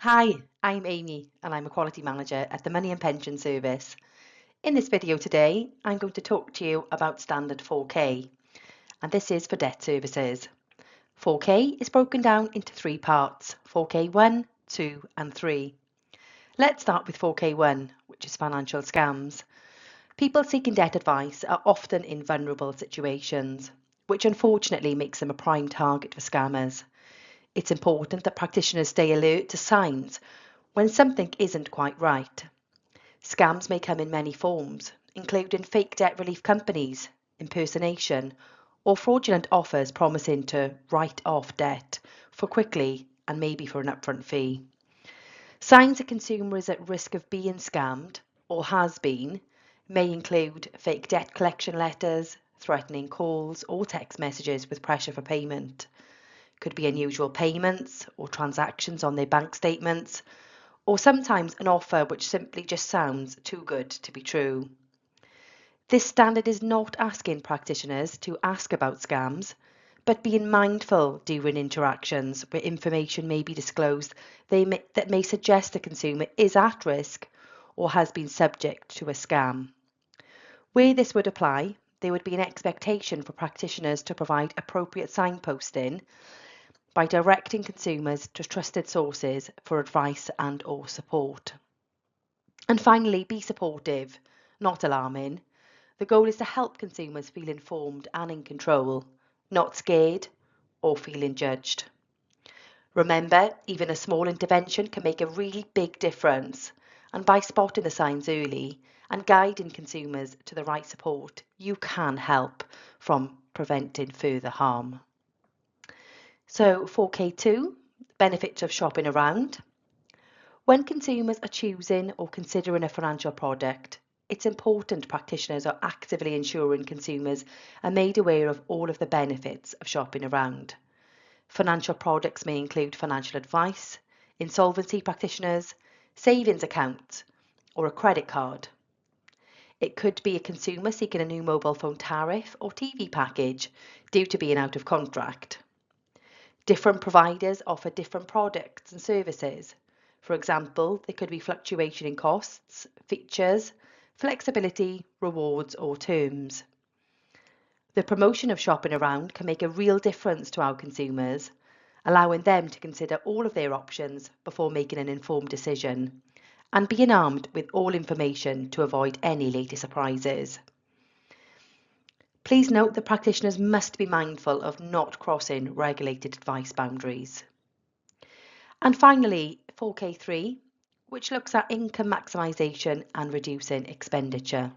Hi, I'm Amy and I'm a Quality Manager at the Money and Pension Service. In this video today, I'm going to talk to you about Standard 4K, and this is for debt services. 4K is broken down into three parts, 4K1, 2 and 3. Let's start with 4K1, which is financial scams. People seeking debt advice are often in vulnerable situations, which unfortunately makes them a prime target for scammers. It's important that practitioners stay alert to signs when something isn't quite right. Scams may come in many forms, including fake debt relief companies, impersonation, or fraudulent offers promising to write off debt for quickly and maybe for an upfront fee. Signs a consumer is at risk of being scammed or has been may include fake debt collection letters, threatening calls or text messages with pressure for payment. Could be unusual payments or transactions on their bank statements, or sometimes an offer which simply just sounds too good to be true. This standard is not asking practitioners to ask about scams, but being mindful during interactions where information may be disclosed that may suggest the consumer is at risk or has been subject to a scam. Where this would apply, there would be an expectation for practitioners to provide appropriate signposting by directing consumers to trusted sources for advice and or support. And finally, be supportive, not alarming. The goal is to help consumers feel informed and in control, not scared or feeling judged. Remember, even a small intervention can make a really big difference, and by spotting the signs early and guiding consumers to the right support, you can help from preventing further harm. So 4K2, benefits of shopping around. When consumers are choosing or considering a financial product, it's important practitioners are actively ensuring consumers are made aware of all of the benefits of shopping around. Financial products may include financial advice, insolvency practitioners, savings accounts, or a credit card. It could be a consumer seeking a new mobile phone tariff or TV package due to being out of contract. Different providers offer different products and services. For example, there could be fluctuation in costs, features, flexibility, rewards, or terms. The promotion of shopping around can make a real difference to our consumers, allowing them to consider all of their options before making an informed decision, and being armed with all information to avoid any later surprises. Please note that practitioners must be mindful of not crossing regulated advice boundaries. And finally, 4K3, which looks at income maximisation and reducing expenditure.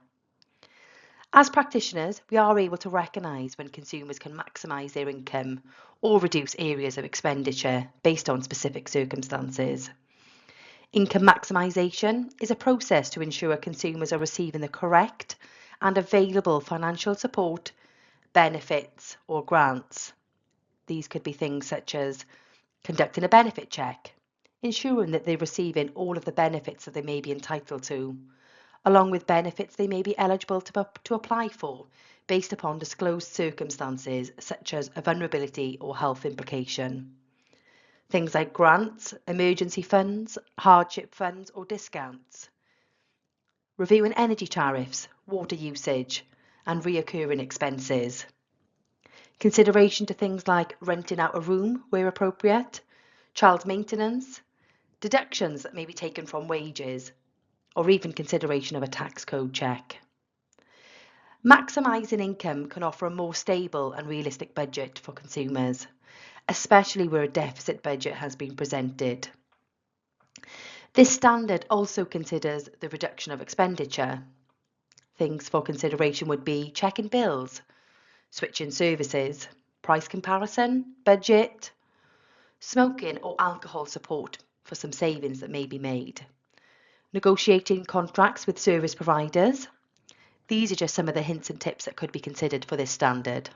As practitioners, we are able to recognise when consumers can maximise their income or reduce areas of expenditure based on specific circumstances. Income maximisation is a process to ensure consumers are receiving the correct and available financial support, benefits or grants. These could be things such as conducting a benefit check, ensuring that they're receiving all of the benefits that they may be entitled to, along with benefits they may be eligible to apply for based upon disclosed circumstances such as a vulnerability or health implication. Things like grants, emergency funds, hardship funds or discounts. Reviewing energy tariffs, water usage and reoccurring expenses. Consideration to things like renting out a room where appropriate, child maintenance, deductions that may be taken from wages, or even consideration of a tax code check. Maximising income can offer a more stable and realistic budget for consumers, especially where a deficit budget has been presented. This standard also considers the reduction of expenditure. Things for consideration would be checking bills, switching services, price comparison, budget, smoking or alcohol support for some savings that may be made, negotiating contracts with service providers. These are just some of the hints and tips that could be considered for this standard.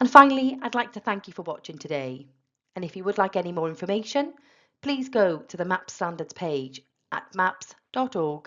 And finally, I'd like to thank you for watching today. And if you would like any more information, please go to the MaPS Standards page at maps.org.uk.